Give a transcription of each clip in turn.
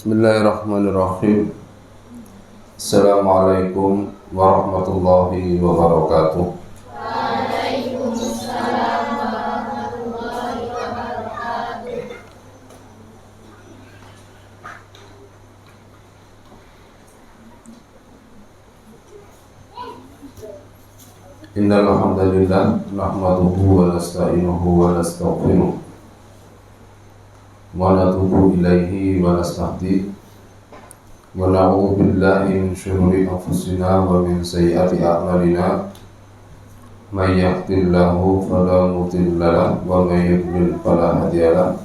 Bismillahirrahmanirrahim. Assalamualaikum warahmatullahi wabarakatuh. Waalaikumsalam warahmatullahi wabarakatuh. Innal hamdalillah nahmaduhu wa nasta'inuhu wa nastaghfiruh wa natubu ilaihi wa nastahdi wa na'udzu billahi min syururi anfusina wa min sayyiati a'malina may yahdihillahu fala mudilla lahu wa may yudlil fala hadiya lahu.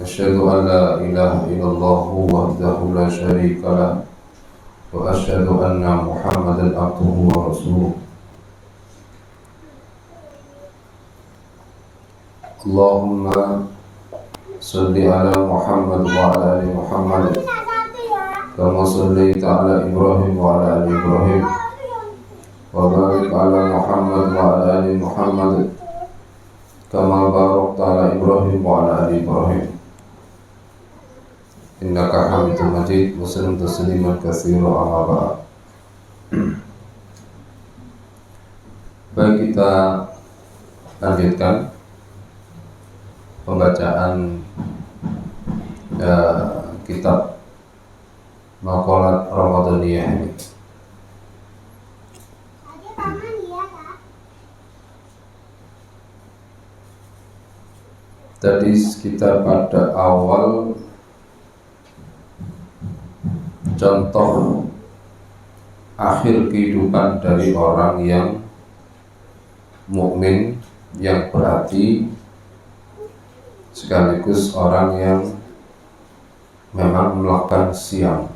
Asyhadu an la ilaha illallah wahdahu la syarika lahu wa asyhadu anna Muhammadan abduhu wa rasuluh. Allahumma salli ala Muhammad wa ala ali Muhammad kama sallaita ala Ibrahim wa ala ali Ibrahim wa barik ala Muhammad wa ala ali Muhammad kama barakta ala Ibrahim wa ala ali Ibrahim innaka Hamidum Majid wa sallim tasliman katsiran amma ba'd. Baik, kita lanjutkan pembacaan kitab Maqalat Ramadaniyah ini. Tadi kita pada awal contoh akhir kehidupan dari orang yang mukmin, yang berarti sekaligus orang yang memang melakukan siam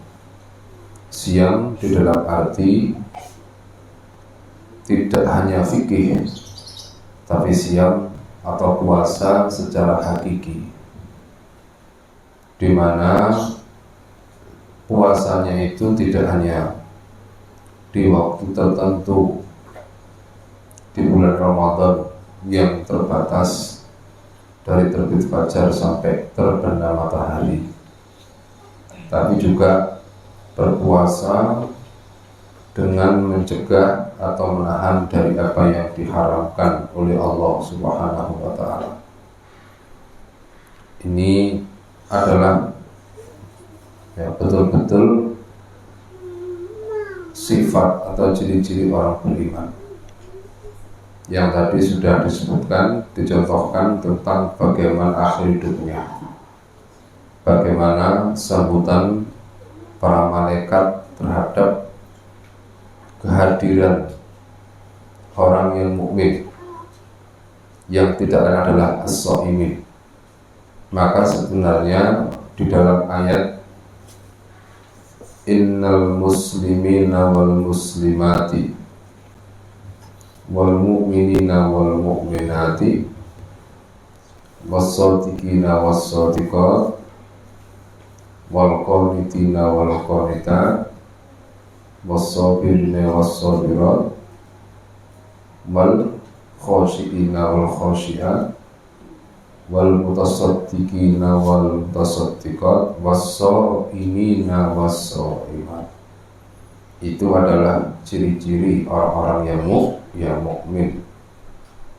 di dalam arti tidak hanya fikih, tapi siam atau puasa secara hakiki, di mana puasanya itu tidak hanya di waktu tertentu di bulan Ramadan yang terbatas dari terbit fajar sampai terbenam matahari, tapi juga berpuasa dengan mencegah atau menahan dari apa yang diharamkan oleh Allah Subhanahu wa ta'ala. Ini adalah betul-betul sifat atau ciri-ciri orang beriman yang tadi sudah disebutkan, dicontohkan tentang bagaimana akhir hidupnya, bagaimana sambutan para malaikat terhadap kehadiran orang yang mukmin yang tidak lain adalah as-shaimin. Maka sebenarnya di dalam ayat innal muslimina wal muslimati wal mu'minina wal mu'minati was-shadiqina was-shadiqat wal qanitina wal qanitat was-sabirina was-sabirat wal khashiina wal khashiat wal mutasaddiqina wal mutasaddiqat was-shaimina was-shaimat. Itu adalah ciri-ciri orang-orang yang mukmin.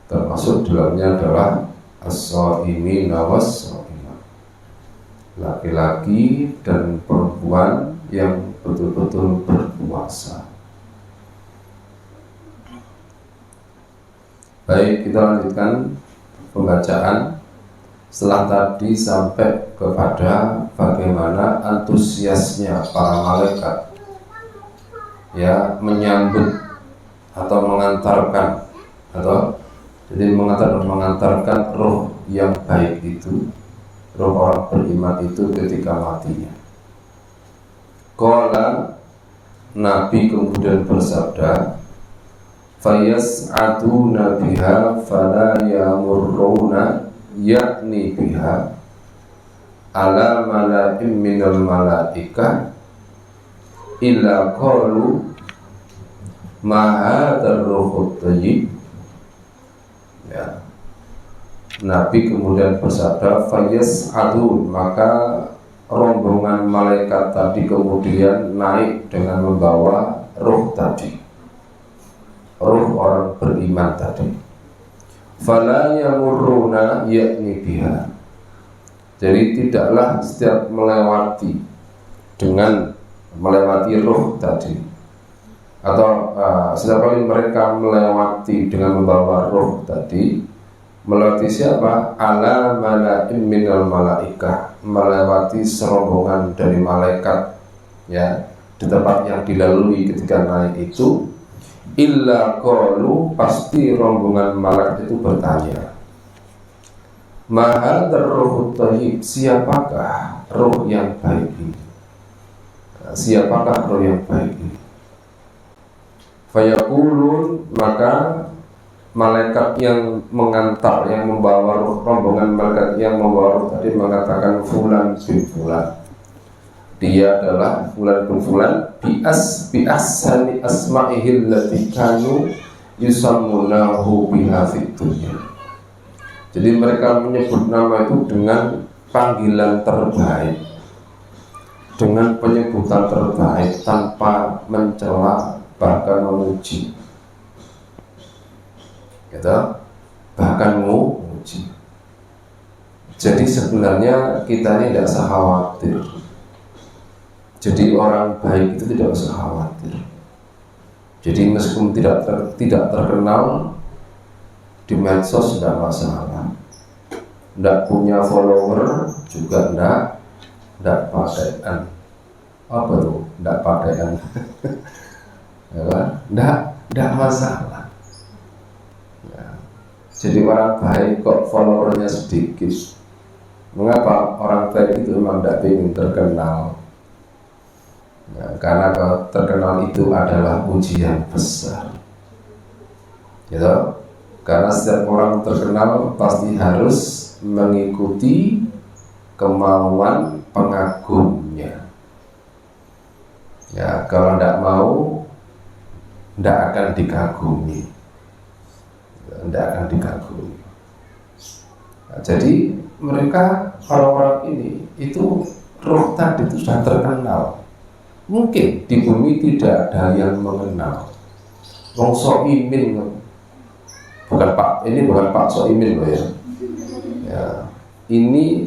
Termasuk dalamnya adalah as-shaimina was-shaimat, laki-laki dan perempuan yang betul-betul berpuasa. Baik, kita lanjutkan pembacaan. Setelah tadi sampai kepada bagaimana antusiasnya para malaikat menyambut atau mengantarkan, atau jadi mengantarkan roh yang baik itu, roh orang beriman itu ketika matinya. Qala, Nabi kemudian bersabda, fayas'aduna biha fala yamurruna, yakni biha ala malaim minal malaika illa qalu ma hadzal ruhut thayyib. Nabi kemudian bersabda, fayas'adun, maka rombongan malaikat tadi kemudian naik dengan membawa ruh tadi, ruh orang beriman tadi. Fala yamurruna yakni biha. Jadi tidaklah setiap melewati ruh tadi, atau setiap kali mereka melewati dengan membawa ruh tadi, melewati siapa? Ala mala'im minal malaikah, melewati serombongan dari malaikat, ya, di tempat yang dilalui ketika naik itu. Illa qalu, pasti rombongan malaikat itu bertanya, mahadzar ruhut thayyib, siapakah ruh yang baik ini? Siapakah ruh yang baik ini? Fayaqulun, maka malaikat yang mengantar, yang membawa ruh, rombongan malaikat yang membawa ruh tadi mengatakan fulan bin fulan, dia adalah fulan bin fulan, bi asani asma'ihil lati kanu yusammunahu biha fid dunya. Jadi mereka menyebut nama itu dengan panggilan terbaik, dengan penyebutan terbaik, tanpa mencela bahkan memuji, gitu, bahkan memuji. Jadi sebenarnya kita ini tidak usah khawatir. Jadi orang baik itu tidak usah khawatir. Jadi meskipun tidak terkenal di medsos tidak masalah, tidak punya follower juga tidak pakaian. Apa tuh? Tidak pakaian. Tidak masalah. Ya. Jadi orang baik kok followernya sedikit. Mengapa orang baik itu memang tidak ingin terkenal? Ya, karena terkenal itu adalah ujian besar, gitu. Karena setiap orang terkenal pasti harus mengikuti kemauan pengagumnya. Ya, kalau tidak mau, tidak akan dikagumi, tidak akan dikagumi. Nah, jadi mereka, orang-orang ini itu roh tadi itu sudah terkenal. Mungkin di bumi tidak ada yang mengenal. Wong Soimin, bukan Pak Soimin loh ya. Ya, ini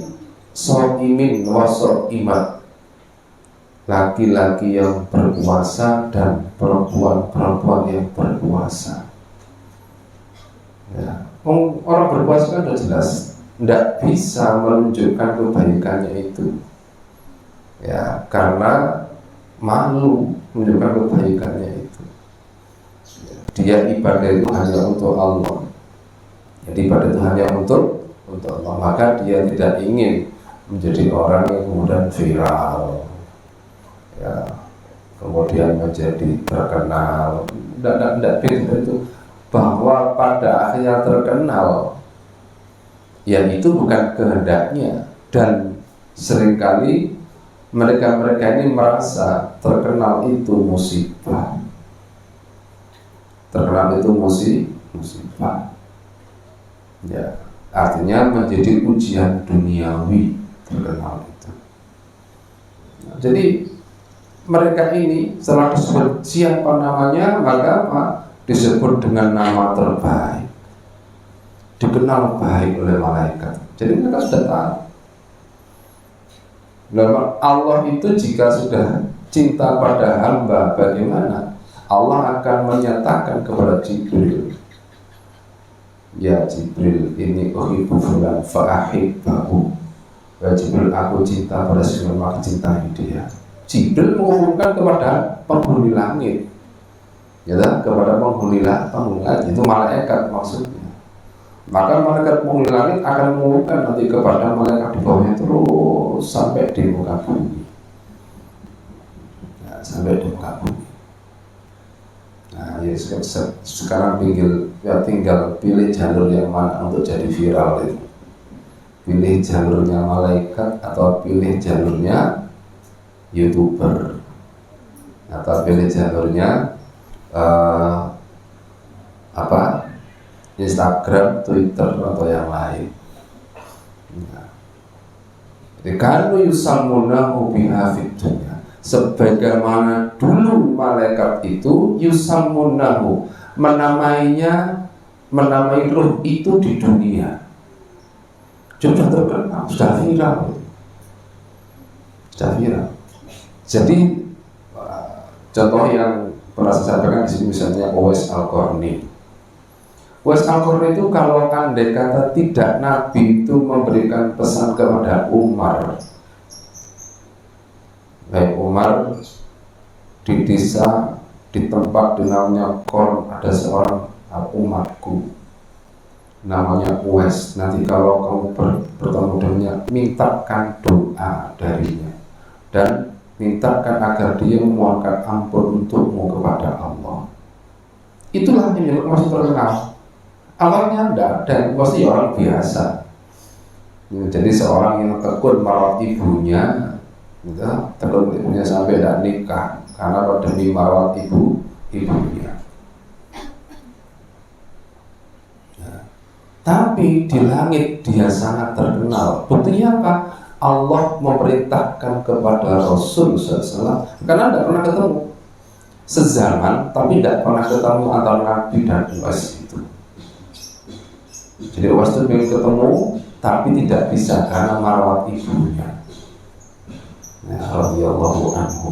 Soimin wasoimat, laki-laki yang berpuasa dan perempuan-perempuan yang berpuasa. Ya, orang berpuasa kan sudah jelas tidak bisa menunjukkan kebaikannya itu. Ya, karena malu menunjukkan kebaikannya itu. Dia ibadah itu hanya untuk Allah. Jadi ibadah itu hanya untuk Allah. Maka dia tidak ingin menjadi orang yang kemudian viral, ya, kemudian menjadi terkenal. Tidak itu, bahwa pada akhirnya terkenal, ya itu bukan kehendaknya. Dan seringkali mereka ini merasa terkenal itu musibah. Terkenal itu musibah. Ya, artinya menjadi ujian duniawi terkenal itu. Nah, jadi mereka ini setelah disebut siapa namanya, maka apa? Disebut dengan nama terbaik, dikenal baik oleh malaikat. Jadi mereka sudah tahu. Allah itu jika sudah cinta pada hamba, bagaimana? Allah akan menyatakan kepada Jibril, ya Jibril, ini uhibbu fulan fa'ahibbahu. Ya Jibril, aku cinta pada si fulan, maka cintai dia. Jibril mengumumkan kepada penghuni langit, ya, kepada penghuni langit, itu malaikat maksudnya. Maka malaikat penghuni langit akan mengumumkan nanti kepada malaikat di bawahnya terus sampai di muka bumi. Nah, sampai di muka bumi. Nah, ya sekarang tinggal pilih jalur yang mana untuk jadi viral itu. Pilih jalurnya malaikat atau pilih jalurnya YouTuber, atau pilih jalurnya Instagram, Twitter atau yang lain. Nah, Kanu yusammunahu biha fid dunya. Sebagaimana dulu malaikat itu yusammunahu, menamai ruh itu di dunia. Sudah terkenal, sudah viral. Jadi contoh yang pernah saya sampaikan di sini misalnya Uwais Al-Qarni. Uwais Al-Qarni itu kalau andai kata tidak Nabi itu memberikan pesan kepada Umar, baik Umar di desa, di tempat dinamanya Korn ada seorang umatku namanya Uwais, nanti kalau kamu bertemu dengannya mintakan doa darinya dan mintakan agar dia memohonkan ampun untukmu kepada Allah. Itulah yang maksud terkenal. Awalnya tidak ada, pasti orang biasa. Jadi seorang yang tekun merawat ibunya, gitu, tekun ibunya sampai tidak nikah karena demi merawat ibunya. Tapi di langit dia sangat terkenal. Buktinya apa? Allah memerintahkan kepada Rasul SAW, karena tidak pernah ketemu sezaman, tapi tidak pernah ketemu antara Nabi dan Uwais itu. Jadi Uwais itu ingin ketemu, tapi tidak bisa karena merawat ibunya. Radhiyallahu anhu.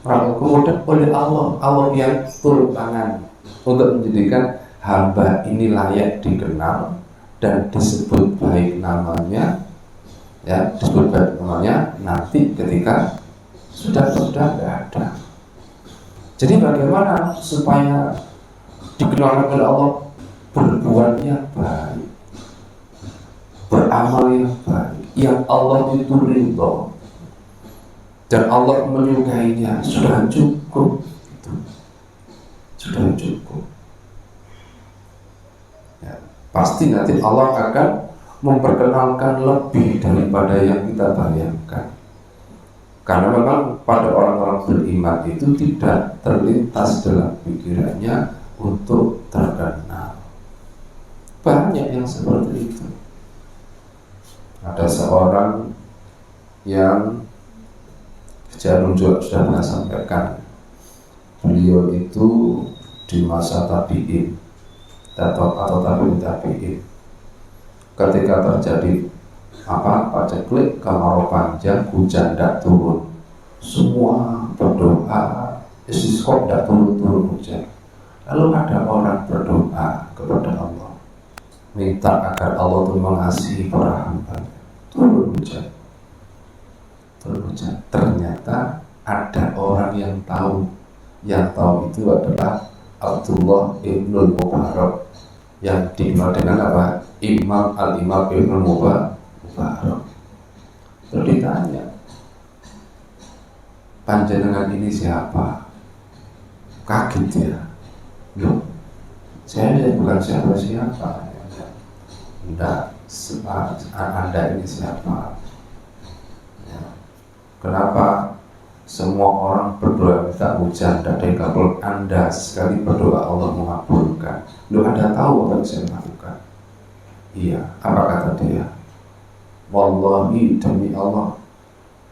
Kemudian oleh Allah yang turun tangan untuk menjadikan hamba ini layak dikenal dan disebut baik namanya, ya disebut baik namanya nanti ketika sudah tidak ada. Jadi bagaimana supaya dikenal oleh Allah? Berbuat yang baik, beramal yang baik, yang Allah itu ridho dan Allah menyukainya, sudah cukup itu. Sudah cukup. Ya, pasti nanti Allah akan memperkenalkan lebih daripada yang kita bayangkan. Karena memang pada orang-orang beriman itu tidak terlintas dalam pikirannya untuk terkenal. Banyak yang seperti itu. Ada seorang yang Jarum juga sudah pernah sampaikan, beliau itu di masa tabi'in atau tabi'in, ketika terjadi paceklik, kemarau panjang, hujan tidak turun, semua berdoa, istisqa tidak turun hujan. Lalu ada orang berdoa kepada Allah, minta agar Allah itu mengasihi para hamba, turun hujan. Ternyata ada orang yang tahu itu adalah Abdullah ibnul Mubarak yang dikenal dengan apa? Imam ibnul Mubarak. Terus ditanya, panjenengan ini siapa? Kaget dia. Loh, saya bukan siapa-siapa. Tidak, Anda ini siapa? Kenapa semua orang berdoa minta hujan dan dikabul, Anda sekali berdoa Allah mengabulkan? Lu Anda tahu apa yang saya lakukan? Iya, apa kata dia? Wallahi demi Allah,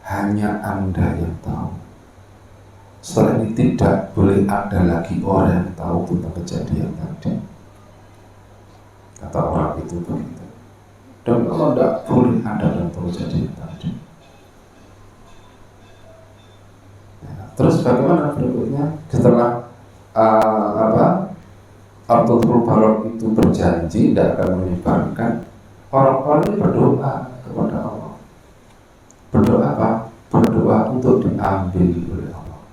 hanya Anda yang tahu. Setelah ini tidak boleh ada lagi orang yang tahu tentang kejadian tadi. Kata orang itu begitu. Dan Allah tidak boleh ada yang tahu kejadian tadi. Terus bagaimana berikutnya setelah Abdul Mubarak itu berjanji tidak akan menyebarkan, orang-orang ini berdoa kepada Allah. Berdoa apa? Berdoa untuk diambil oleh Allah.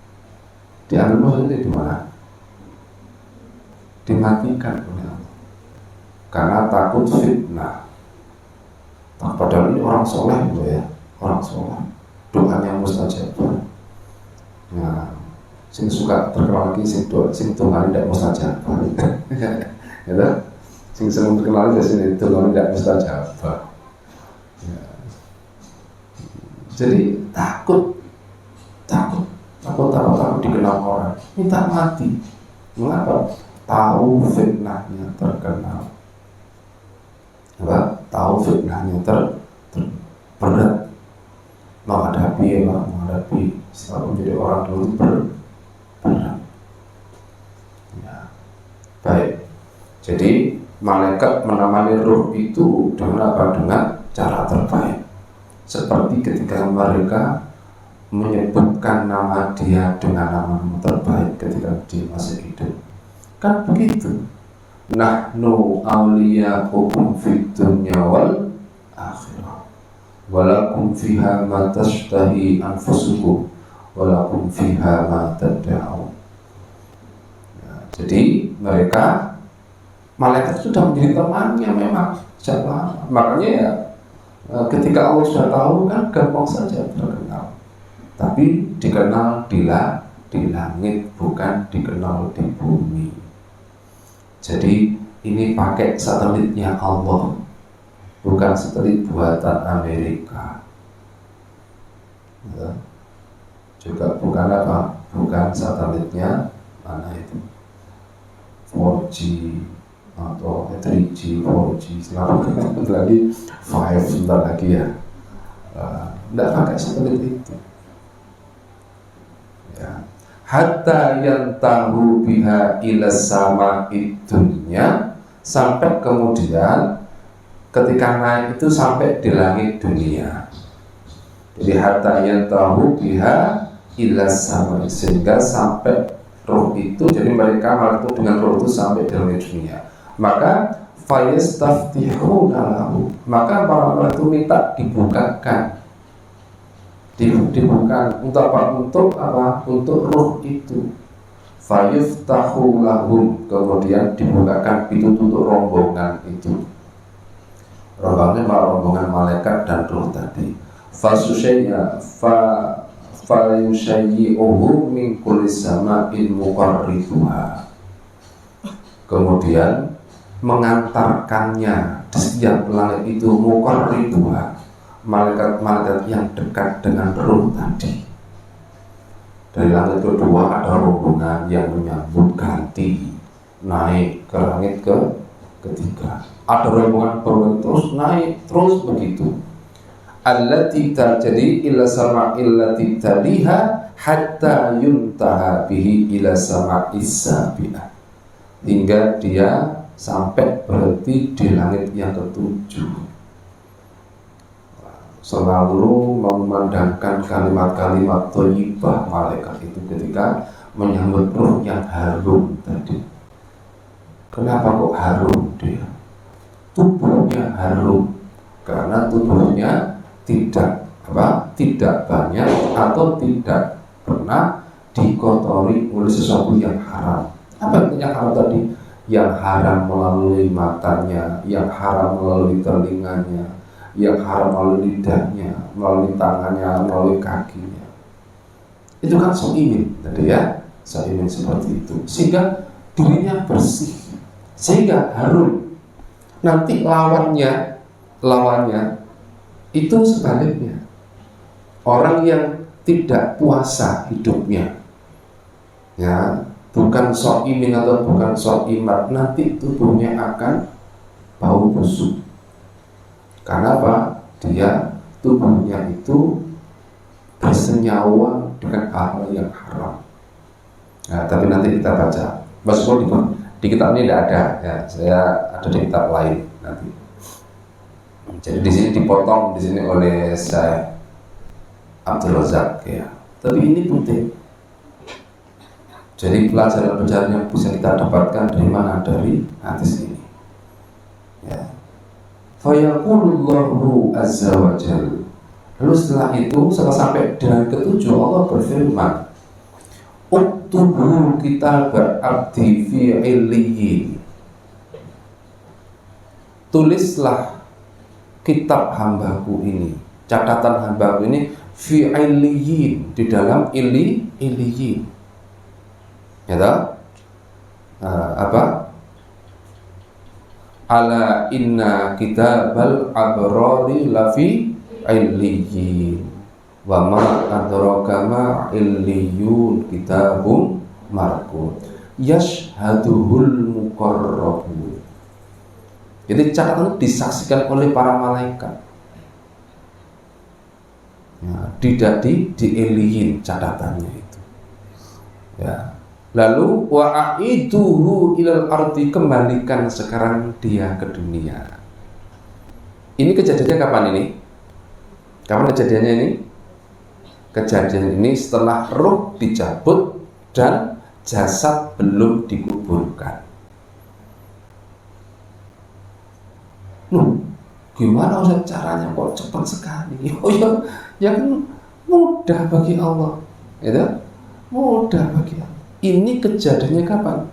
Diambil maksudnya di mana? Dimatikan oleh Allah. Karena takut fitnah. Padahal ini orang soleh ya, orang soleh. Doanya mustajab. Nah, sing suka terkenal lagi sing tunggal tidak mustajab. Ya, sing seneng terkenal dari sini tunggal tidak mustajab. Ya. Jadi takut dikenal orang, minta mati. Mengapa? Tahu fitnahnya terkenal. Tahu fitnahnya berat menghadapi selalu menjadi orang dulu berat. Ya. Baik. Jadi malaikat menemani ruh itu dengan apa? Dengan cara terbaik. Seperti ketika mereka menyebutkan nama dia dengan nama terbaik ketika dia masih hidup. Kan begitu. Nahnu awliya'ukum fid dunya wal akhirah. Walakum fiha ma tashtahi anfusukum walakum fiha ma tad'un. Jadi mereka malaikat sudah menjadi temannya memang sejak lama. Makanya ya ketika Allah sudah tahu kan gampang saja terkenal. Tapi dikenal di langit, bukan dikenal di bumi. Jadi ini pakai satelitnya Allah, bukan satelit buatan Amerika. Ya. Juga bukan apa? Bukan satelitnya mana itu 4G atau 3G, 4G, sebentar lagi 5 sebentar lagi ya. Tidak pakai satelit itu. Ya. Hatta yantahu biha ila sama'id dunya, sampai kemudian ketika naik itu sampai di langit dunia. Jadi hatta yantahu biha ila sama'id, sehingga sampai roh itu, jadi mereka malaikat dengan roh itu sampai di langit dunia. Maka fayastaftihuna lahu, maka para malaikat itu minta dibukakan. Dibuka untuk apa? Untuk roh itu. Fayuftahu lahum, kemudian dibukakan pintu untuk rombongan itu. Rombongan malaikat dan roh tadi. Fayushayyi'uhu min kulli sama'in muqarribuha. Kemudian mengantarkannya di setiap langit itu muqarribuha, malaikat-malaikat yang dekat dengan roh tadi. Dari langit kedua ada rombongan yang menyambut ganti naik ke langit ketiga. Ada rombongan terus naik terus begitu. Allati tajri ila sama'il lati taliha hatta yuntaha bihi ila sama'is sabi'ah, hingga dia sampai berhenti di langit yang ketujuh. Selalu memandangkan kalimat-kalimat thayyibah malaikat itu ketika menyambut roh yang harum tadi. Kenapa kok harum dia? Tubuhnya harum karena tubuhnya tidak banyak atau tidak pernah dikotori oleh sesuatu yang haram. Apa yang haram tadi? Yang haram melalui matanya, yang haram melalui telinganya, yang haram melalui lidahnya, melalui tangannya, melalui kakinya. Itu kan so'imin tadi ya, so'imin seperti itu. Sehingga dirinya bersih, sehingga harum. Nanti lawannya itu sebaliknya. Orang yang tidak puasa hidupnya, ya, bukan so'imin atau bukan so'imat, nanti tubuhnya akan bau busuk. Karena apa? Dia tubuhnya itu bersenyawa dengan hal yang haram. Nah, tapi nanti kita baca. Maksudnya di kitab ini tidak ada, ya. Saya ada di kitab lain nanti. Jadi di sini dipotong di sini oleh Syekh Abdul Razak, ya. Tapi ini penting. Jadi pelajaran-pelajaran yang bisa kita dapatkan dari mana? Dari hadis ini. Ya. Fayaqulullahu azza wa jalla. Lalu setelah itu, setelah sampai dengan ketujuh, Allah berfirman, uktubu kitab abdi fi illiyin. Tulislah kitab hambaku ini, catatan hambaku ini fi illiyin, di dalam illiyin. Ya tahu? Apa? Ala inna kitabal abrari lafi illiyin wa ma adraka ma illiyun kitabun marqum yashhaduhul muqarrabun. Jadi catatan itu disaksikan oleh para malaikat. Ya, tidak dielihin catatannya itu. Ya. Lalu wa'iduhu ilal ardi, kembalikan sekarang dia ke dunia. Ini kejadiannya kapan ini? Kapan kejadiannya ini? Kejadian ini setelah ruh dicabut dan jasad belum dikuburkan. Gimana caranya kok cepat sekali? Oh ya, yang mudah bagi Allah, itu mudah bagi Allah. Ini kejadiannya kapan?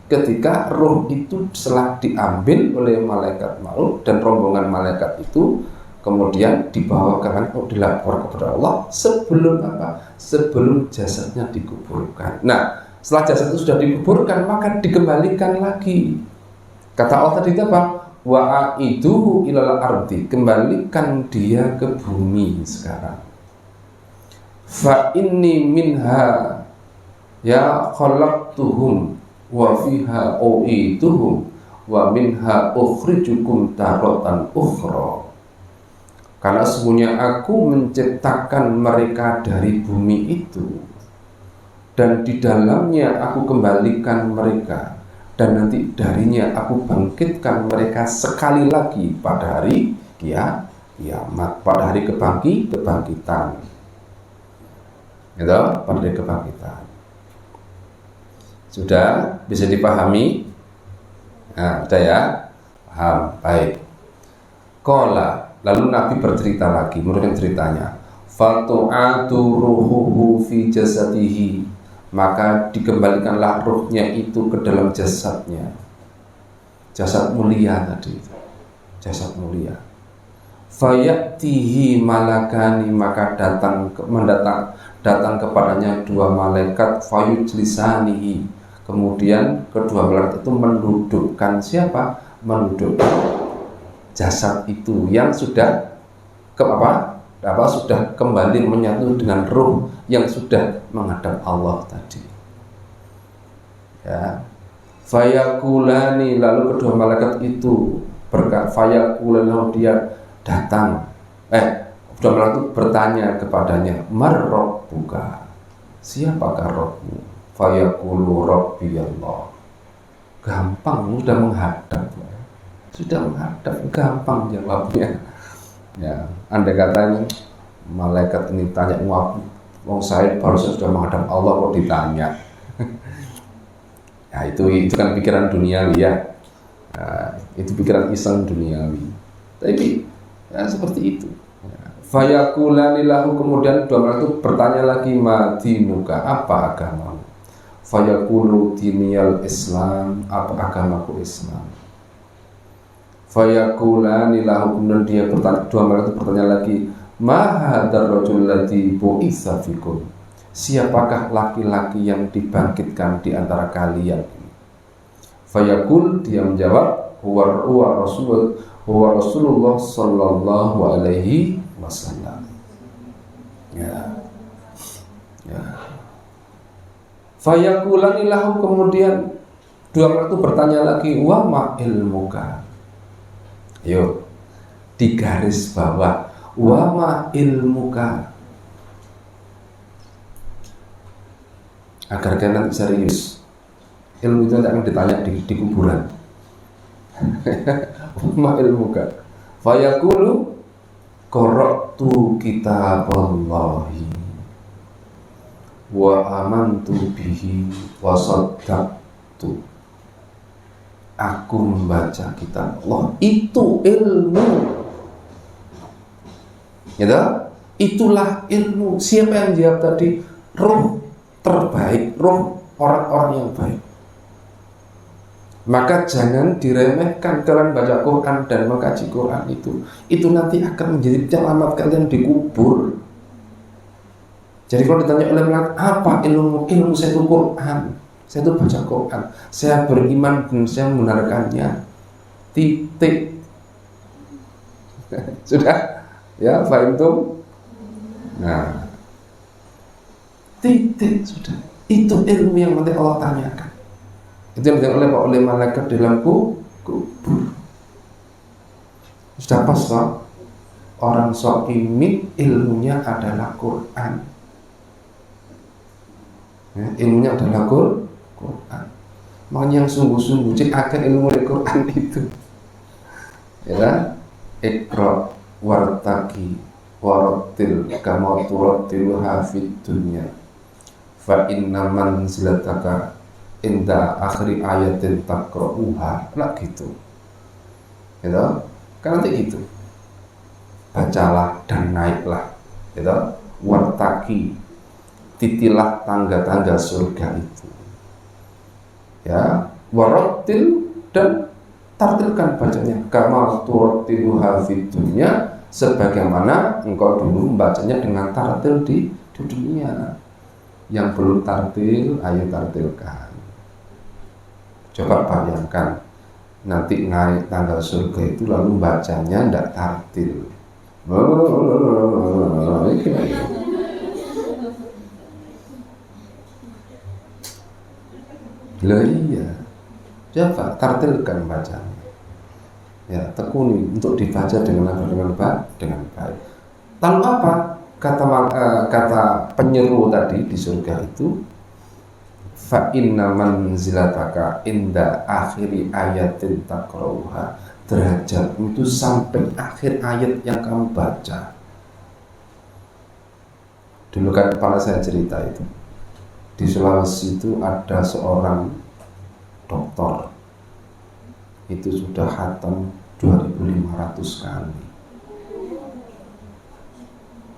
Ketika roh itu setelah diambil oleh malaikat maut dan rombongan malaikat itu kemudian dibawa ke langit, dilapor kepada Allah sebelum apa? Sebelum jasadnya dikuburkan. Nah, setelah jasad itu sudah dikuburkan, maka dikembalikan lagi. Kata Allah tadi apa? Wa'iduhu ilal ardi, kembalikan dia ke bumi sekarang. Fa inni minha ya khalaqtuhum wa fiha u'iduhum wa minha ukhrijukum taratan ukhra. Karena sesungguhnya aku menciptakan mereka dari bumi itu, dan di dalamnya aku kembalikan mereka, dan nanti darinya aku bangkitkan mereka sekali lagi pada hari kiamat, pada hari kebangkitan. Gitu, pada hari kebangkitan. Sudah bisa dipahami? Nah, sudah ya? Paham, baik. Qala, lalu Nabi bercerita lagi, menurut ceritanya, fatu'atu ruhuhu fi jasadihi, maka dikembalikanlah ruhnya itu ke dalam jasadnya. Jasad mulia tadi, jasad mulia. Fayatihi malakani, maka datang kepadanya dua malaikat, fayujlisanihi, kemudian kedua malaikat itu mendudukkan siapa? Mendudukkan jasad itu yang sudah sudah kembali menyatu dengan ruh yang sudah menghadap Allah tadi. Ya. Fayakulani, lalu kedua malaikat itu berkata, fayakulani, dia datang. Kedua malaikat itu bertanya kepadanya, marrabbuka, siapakah Rabbmu? Fayakulu Rabbi Allah. Gampang, sudah menghadap, gampang jawabnya. Ya, andai katanya malaikat ini tanya, wong saya baru sudah menghadap Allah kok ditanya. Ya, itu kan pikiran duniawi ya. Nah, itu pikiran iseng duniawi. Tapi ya, seperti itu. Fayakulani lahu, kemudian dua malaikat itu bertanya lagi, madinuka, apa agamamu? Fayakulu diniyal Islam, apa agamaku Islam? Fayakulani lahu, kemudian dia bertanya, dua malaikat itu bertanya lagi, ma hadzal rajul ladzi bu'itsa fikum, siapakah laki-laki yang dibangkitkan di antara kalian ini? Fayakul, dia menjawab, huwa Rasulullah sallallahu alaihi wasallam. Ya. Fayakulani lahu, kemudian dua malaikat itu bertanya lagi, wa ma ilmuka. Yuk, di garis bawah, wa ma ilmuka, agar kalian nanti serius. Ilmu itu nanti akan ditanya di kuburan. Wa ma ilmuka. Fayaqulu qara'tu kitaballahi wa amantu bihi wa saddaqtu. Aku membaca kitab Allah, itu ilmu. Gitu? Itulah ilmu. Siapa yang jawab tadi? Roh terbaik, roh orang-orang yang baik. Maka jangan diremehkan kalian baca Quran dan mengkaji Quran itu. Itu nanti akan menjadi alamat kalian dikubur. Jadi kalau ditanya oleh malaikat, apa ilmu? Ilmu saya itu Quran. Saya itu baca Quran, saya beriman dan saya membenarkannya. Titik. Sudah? Ya, faham tuh? Nah, titik sudah. Itu ilmu yang nanti Allah tanyakan. Itu yang ditanya oleh malaikat dalam kubur. Sudah pas, Pak? orang sokimit ilmunya adalah Quran. Ya, ilmunya adalah Quran. Makanya yang sungguh-sungguh cek akan ilmu Quran itu. Ya, Iqra wartaqi warattil kama turattilu hafid dunya. Fa inna manzilataka inda akhiri ayatin taqra'uha. Lah gitu. Gitu. Kan nanti gitu. Bacalah dan naiklah. Gitu. Wartaqi, titilah tangga-tangga surga itu. Ya, warattil dan tartilkan bacanya kama turattilu hafid dunya, sebagaimana engkau dulu membacanya dengan tartil di dunia. Yang belum tartil, ayo tartilkan. Coba bayangkan nanti naik tangga surga itu lalu bacanya tidak tartil. Lah iya, coba tartilkan bacanya. Ya, tekuni untuk dibaca dengan apa? Dengan baik. Lalu apa? Kata penyeru tadi di surga itu, fa inna manzilataka inda akhiri ayatin taqra'uha, derajat itu sampai akhir ayat yang kamu baca. Dulu kan kepala saya cerita itu, di Sulawesi itu ada seorang dokter, itu sudah khatam 2500 kali.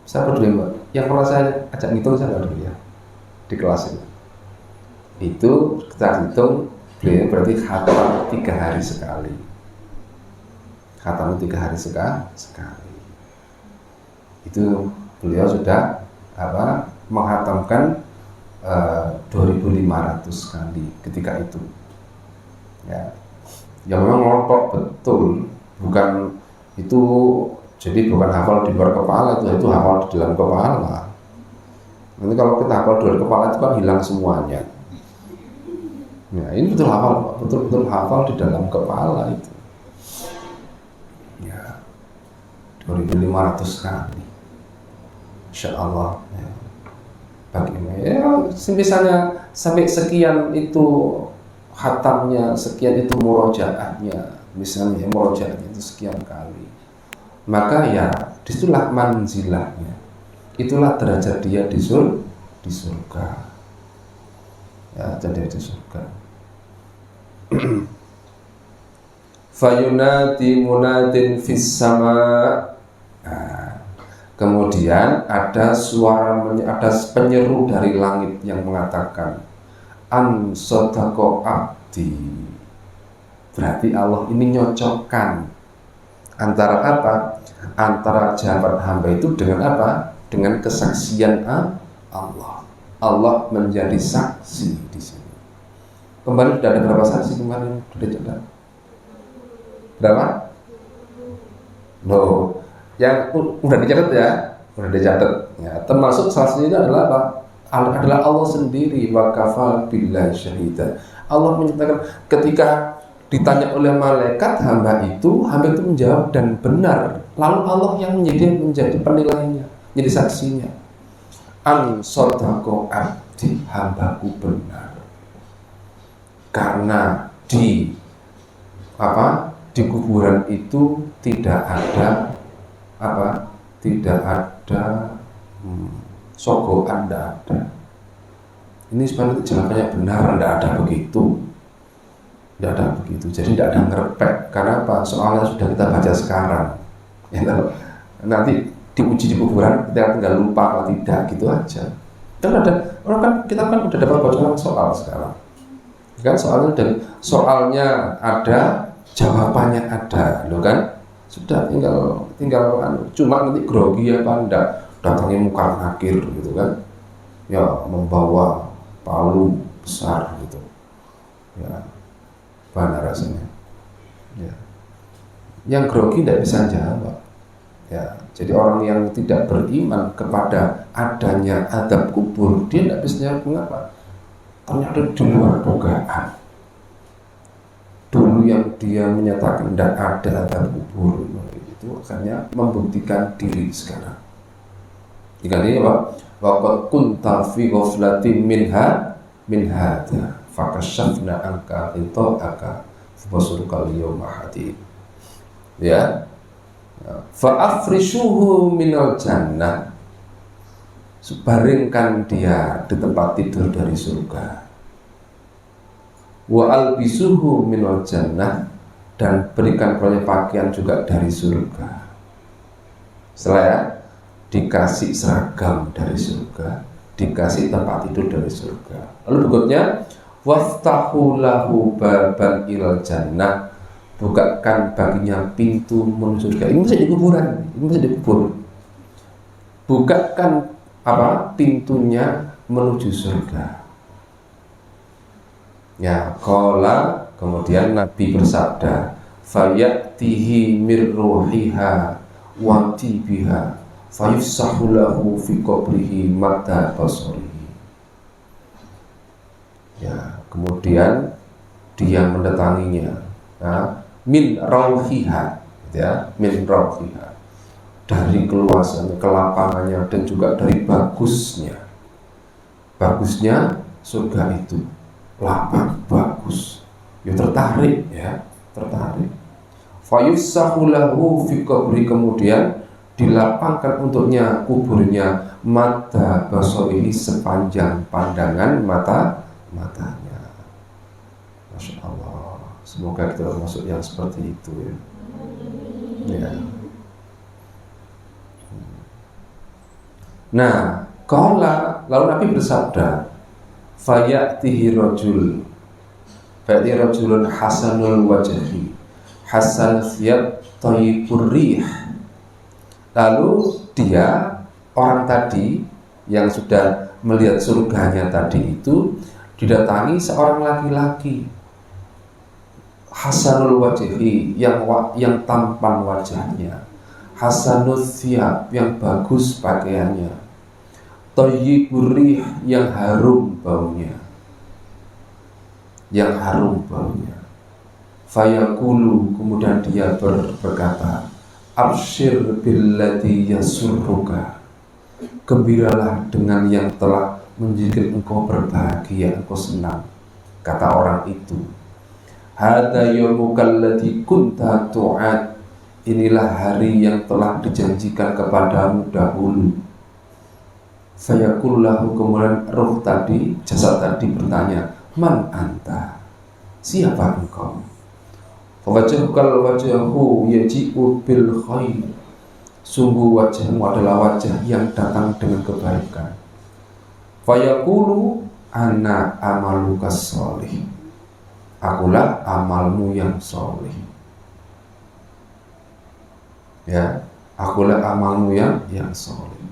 Siapa dulu Mbak? Yang pernah saya ajak ngitung saya dulu ya di kelas ini. Itu kita hitung beliau berarti khatam 3 hari sekali. Khatam 3 hari sekali. Itu beliau sudah menghatamkan 2500 kali ketika itu. Ya, yang memang ngelompok betul, bukan itu. Jadi bukan hafal di luar kepala, itu hafal di dalam kepala. Nanti kalau kita hafal di luar kepala itu kan hilang semuanya. Ya, ini betul hafal, betul hafal di dalam kepala itu. Ya, 2500 kali. Insya Allah. Ya. Bagaimana? Ya, misalnya sampai sekian itu khatamnya, sekian itu murojaahnya, misalnya murojaahnya itu sekian kali. Maka ya disitulah manzilahnya, itulah derajat dia di surga. Ya, jadi di surga. Fayunati munadin fis sama. Nah, kemudian ada penyeru dari langit yang mengatakan an sodako abdi. Berarti Allah ini nyocokkan antara apa? Antara jawaban hamba itu dengan apa? Dengan kesaksian Allah. Allah menjadi saksi di sini. Kembali sudah ada berapa saksi kemarin? Sudah catat? Berapa? Loh, yang udah dicatat ya? Udah dicatat. Ya, termasuk saksi itu adalah apa? Adalah Allah sendiri. Wa kafa billahi syahida. Allah menyatakan ketika ditanya oleh malaikat hamba itu menjawab dan benar. Lalu Allah yang menjadi penilainya, menjadi saksinya. An sodako abdi, hambaku benar. Karena di kuburan itu tidak ada sogokan, tidak ada. Ini sebenarnya jawabannya benar, tidak ada begitu. Tidak ada begitu, jadi tidak ada ngerepek. Karena apa? Soalnya sudah kita baca sekarang. Ya, nanti diuji di kuburan kita tinggal lupa atau tidak, gitu aja. Kan ada orang kan kita kan udah dapat bocoran soal sekarang. Kan soalnya ada, jawabannya ada, loh kan? Sudah tinggal cuma nanti grogi apa enggak, datangnya muka nakir gitu kan? Ya membawa palu besar gitu. Ya. Mana rasanya? Ya. Yang grogi tidak bisa jawab. Ya, jadi orang yang tidak beriman kepada adanya azab kubur, dia tidak bisa jawab mengapa. Ternyata di luar dugaan. Dulu yang dia menyatakan tidak ada azab kubur, itu akhirnya membuktikan diri sekarang. Jika ini apa? Waqad kunta fi ghaflatin min hadza fakashafna anka ghita'aka fabasurukal yawma hadid. Ya. Fa afrishuhu minal jannah. Baringkan dia di tempat tidur dari surga. Wa albisuhu minal jannah, dan berikan proyek pakaian juga dari surga. Setelah ya, dikasih seragam dari surga, dikasih tempat tidur dari surga. Lalu berikutnya, waftahu lahu baban ilal jannah, bukakan baginya pintu menuju surga. Ini masih di kuburan, ini masih dikubur. Bukakan apa? Pintunya menuju surga. Ya, qala, kemudian Nabi bersabda, fayatihi mir ruhiha wa tibiha fayufsahu lahu fi qabrihi mata basarihi. Ya, kemudian dia mendatanginya, ya, min rauhiha, ya, min rauhiha, dari keluasannya, kelapangannya, dan juga dari bagusnya surga itu lapang, bagus, ya tertarik, fayufsahu lahu fi qabri, kemudian dilapangkan untuknya kuburnya mata basarihi, sepanjang pandangan matanya. Masya Allah, semoga kita termasuk yang seperti itu ya. Nah, qala, lalu Nabi bersabda, fayatihi rajulun hasanul wajhi hasan thiyab thayyibur rih. Lalu dia, orang tadi yang sudah melihat surganya tadi itu, didatangi seorang laki-laki hasanul wajhi, yang tampan wajahnya, hasanul thiyab, yang bagus pakaiannya, thayyibur rih, yang harum baunya, fayaqulu, kemudian dia berkata, absyir billati yasurruka, gembiralah dengan yang telah menjadikan engkau berbahagia, engkau senang. Kata orang itu, hadza yawmukal ladzi kunta tu'ad, inilah hari yang telah dijanjikan kepadamu dahulu. Fayaqullahu, kemudian roh tadi, jasad tadi bertanya, man anta, siapa engkau? Fawajhukal wajhu yaji'u bil khair, sungguh wajahmu adalah wajah yang datang dengan kebaikan. Fayaqulu ana amalukas sholih, akulah amalmu yang sholih. Ya, akulah amalmu yang sholih.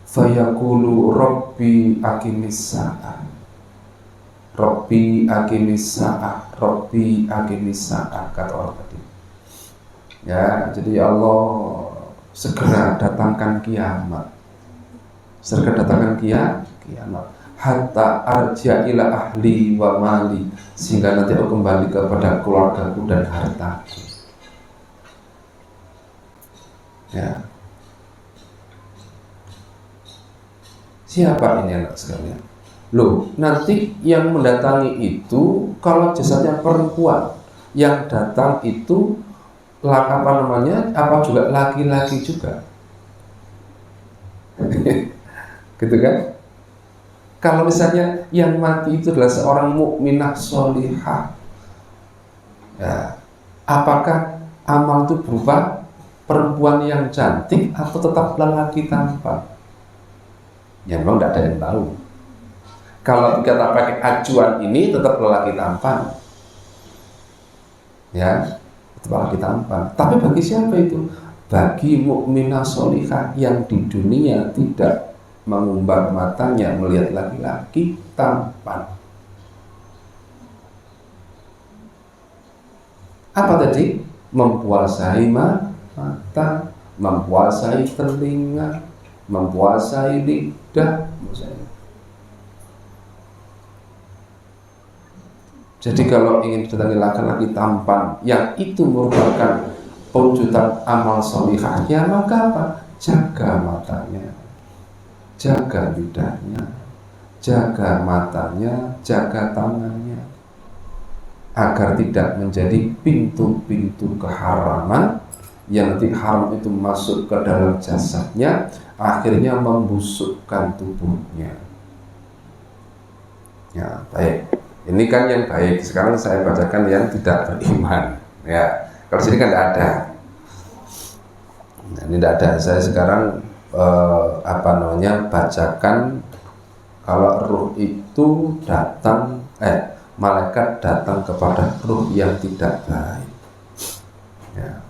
Fayaqulu rabbi aqimis sa'ah, rabbi aqimis sa'ah, rabbi aqimis sa'ah, kata orang tadi. Ya, jadi ya Allah, segera datangkan kiamat, hatta arja ila ahli wa mali, sehingga nanti aku kembali kepada keluargaku dan hartaku. Ya, siapa ini anak sekalian? Loh, nanti yang mendatangi itu kalau jasadnya perempuan, yang datang itu apa juga laki-laki juga. Gitu kan? Kalau misalnya yang mati itu adalah seorang mukminah sholihah, ya, apakah amal itu berupa perempuan yang cantik atau tetap lelaki tampan? Ya memang tidak ada yang tahu. Kalau kita pakai acuan ini tetap lelaki tampan, ya, tetap lelaki tampan. Tapi bagi siapa itu? Bagi mukminah sholihah yang di dunia tidak mengumbar matanya melihat laki-laki tampan. Apa tadi? Mempuasai mata, mempuasai telinga, mempuasai lidah. Jadi kalau ingin didatangi laki-laki tampan yang itu merupakan pewujudan amal sholihahnya, maka apa? Jaga matanya, jaga lidahnya, jaga matanya, jaga tangannya, agar tidak menjadi pintu-pintu keharaman yang nanti haram itu masuk ke dalam jasadnya, akhirnya membusukkan tubuhnya. Ya, baik. Ini kan yang baik. Sekarang saya bacakan yang tidak beriman. Ya, kalau sini kan tidak ada. Nah, ini tidak ada. Saya sekarang bacakan kalau ruh itu datang, malaikat datang kepada ruh yang tidak baik. Ya.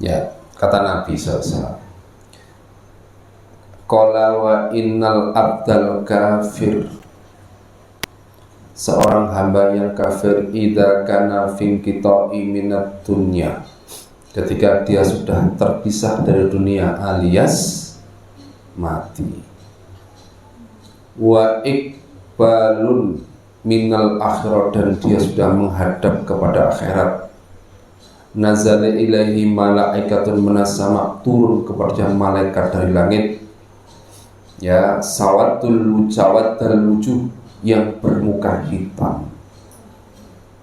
Ya, kata Nabi SAW, qala wa innal abdal kafir, seorang hamba yang kafir, idza kana fin qita'i minad dunya, ketika dia sudah terpisah dari dunia alias mati, wa iqbalun minal akhirat, dan dia sudah menghadap kepada akhirat, nazala ilaihi malaikatun minas sama, turun kepada malaikat dari langit, ya, sawatul wujuh, yang bermuka hitam,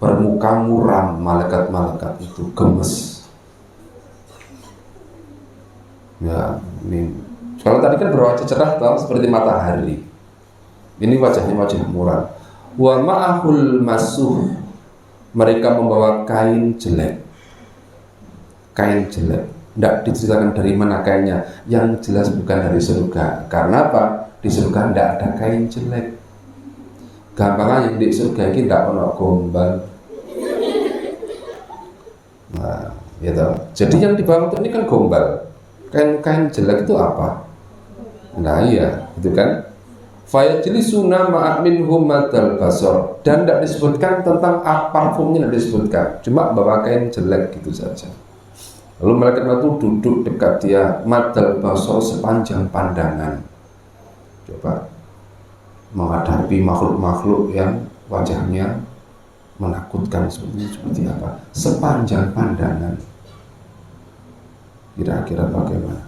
bermuka muram. Malaikat-malaikat itu gemes. Ya, ini kalau tadi kan berwajah cerah toh, seperti matahari. Ini wajahnya wajah muram. Wa ma'ahul masuh, mereka membawa kain jelek. Kain jelek, tidak diceritakan dari mana kainnya, yang jelas bukan dari surga. Karena apa? Di surga tidak ada kain jelek. Gampangnya yang di surga ini tidak ada gombal. Nah, gitu. Jadi yang dibawa itu ini kan gombal. Kain jelek itu apa? Nah iya, itu kan. Fayajlisuna ma'minhum madal basor, dan tidak disebutkan tentang parfumnya, tidak disebutkan, cuma bawa kain jelek gitu saja. Lalu malaikat itu duduk dekat dia, madal basor, sepanjang pandangan. Coba menghadapi makhluk-makhluk yang wajahnya menakutkan seperti apa? Sepanjang pandangan. Kira-kira bagaimana?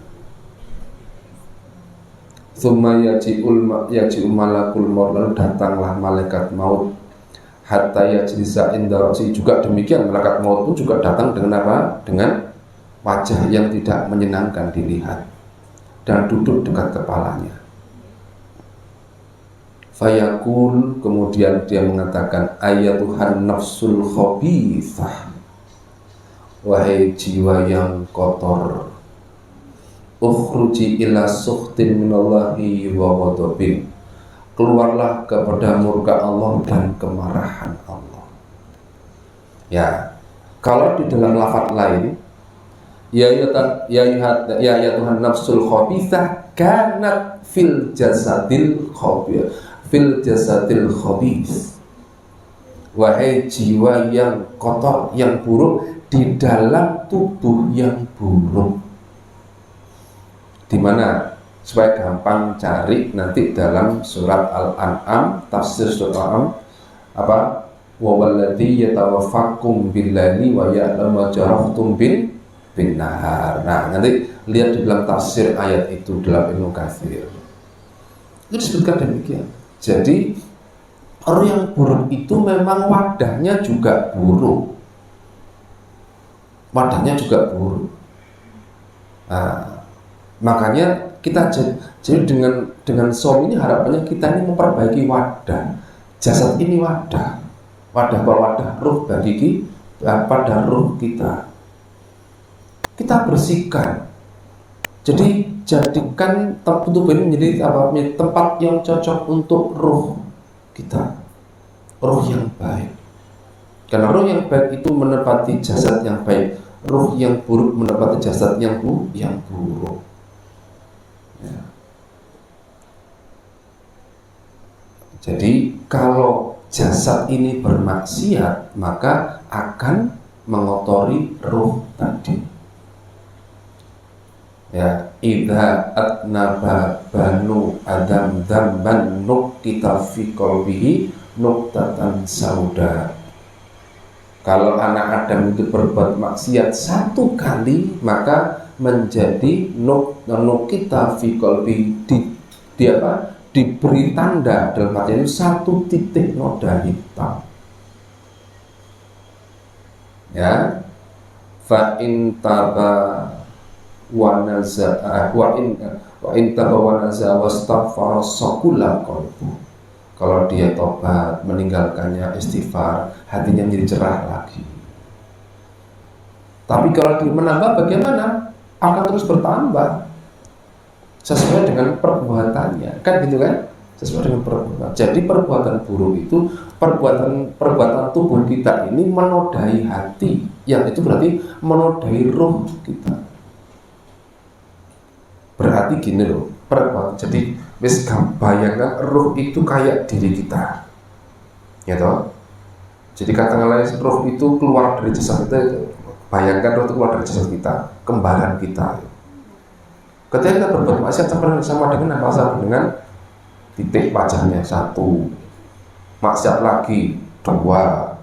Tsumma yaji'ul malakul maut, lalu datanglah malaikat maut, hatta yajlisa inda ra'si, juga demikian malaikat maut pun juga datang dengan apa? Dengan wajah yang tidak menyenangkan dilihat, dan duduk dekat kepalanya. Fayaqul, kemudian dia mengatakan, ayatuhan nafsul khabithah, wahai jiwa yang kotor, ukhruji ila sukhtin minallahi wa ghadabin, keluarlah kepada murka Allah dan kemarahan Allah. Ya, kalau di dalam lafaz lain, ya Tuhan nafsul khabithah kanat fil jasadil khabith, wahai jiwa yang kotor, yang buruk, di dalam tubuh yang buruk. Di mana? Supaya gampang cari nanti dalam surat Al-An'am, tafsir surat Al-An'am, apa? Wa walladzi yatawaffakum billaili wa ya'lamu ma jarahtum bin nahar. Nah, nanti lihat di dalam tafsir ayat itu dalam Ibnu Katsir. Itu disebutkan demikian. Jadi orang yang buruk itu memang wadahnya juga buruk. Wadahnya juga buruk. Nah, makanya kita jadi dengan som ini harapannya kita ini memperbaiki wadah. Jasad ini wadah ruh bagi pada ruh kita. Kita bersihkan. Jadi jadikan tubuh ini menjadi tempat yang cocok untuk ruh kita, ruh yang baik. Karena ruh yang baik itu menepati jasad yang baik, ruh yang buruk menepati jasad yang buruk. Ya. Jadi kalau jasad ini bermaksiat, maka akan mengotori ruh tadi. Ya, idza atnaba banu adam dzamban nuqita fi qalbihi nuqtatan sauda. Kalau anak Adam itu berbuat maksiat satu kali, maka menjadi nuqita fi qalbihi, diberi tanda, dalam arti itu satu titik noda hitam. Ya, fa in taba wa naza'a wa in taba wa naza'a wastaghfara saqula qalbu. Kalau dia tobat, meninggalkannya, istighfar, hatinya menjadi cerah lagi. Tapi kalau dia menambah, bagaimana? Akan terus bertambah sesuai dengan perbuatannya, kan gitu kan? Sesuai dengan perbuatan. Jadi perbuatan buruk itu perbuatan tubuh kita ini menodai hati, yang itu berarti menodai roh kita. Berarti gini loh, perbuatan. Jadi wis bayangkan roh itu kayak diri kita, ya toh. Jadi katakanlah roh itu keluar dari jasad kita, bayangkan roh itu keluar dari jasad kita, kembaran kita. Ketika kita berbuat maksiat sama dengan apa? Sama dengan titik wajahnya satu, maksiat lagi dua,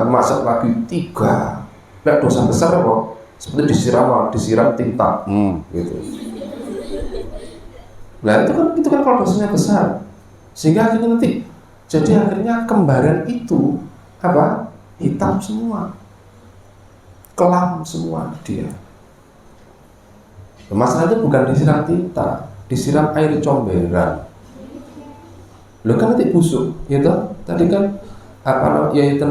maksiat lagi tiga. Nah, dosa besar apa? Seperti disiram tinta, gitu. Nah itu kan kalau dosanya besar, sehingga akhirnya nanti jadi akhirnya kembaran itu apa? Hitam semua, kelam semua dia. Masalah itu bukan disiram tinta, disiram air comberan. Lo kan nanti busuk, gitu. Tadi kan apa ya itu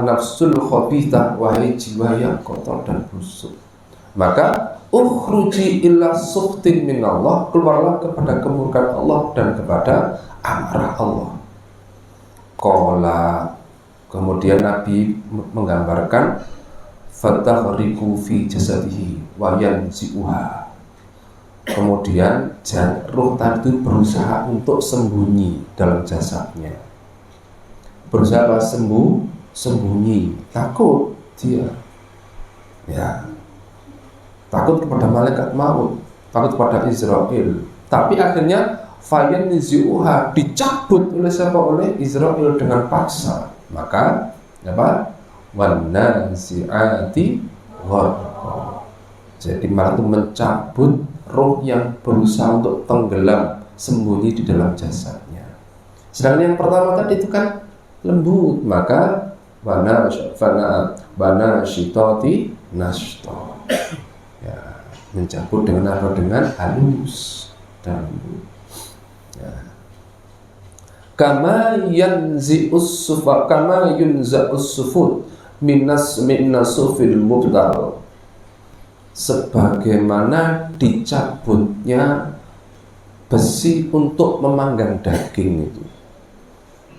nafsul khabithah, wahai jiwa yang kotor dan busuk. Maka ukhruji illa sukhtin minallah, keluarlah kepada kemurkaan Allah dan kepada amarah Allah. Qala, kemudian Nabi menggambarkan fataghriqu fi jasadihi wa yanzi'uha. Kemudian ruh tadi berusaha untuk sembunyi dalam jasadnya. Berusaha sembunyi, takut dia. Ya. Takut kepada malaikat maut, takut kepada Israel. Tapi akhirnya fayan nizuha, dicabut oleh siapa? Oleh Israel dengan paksa. Maka apa? Wan nazi'ati gharqa. Jadi malah itu mencabut roh yang berusaha untuk tenggelam, sembunyi di dalam jasadnya. Sedangkan yang pertama tadi itu kan lembut, maka bana syitati nashta. Ya, mencabut dengan apa? Dengan halus dan lembut. Ya. Kama yanzi'us sufa, kama yunza'us sufut minasufil mubdal. Sebagaimana dicabutnya besi untuk memanggang daging itu.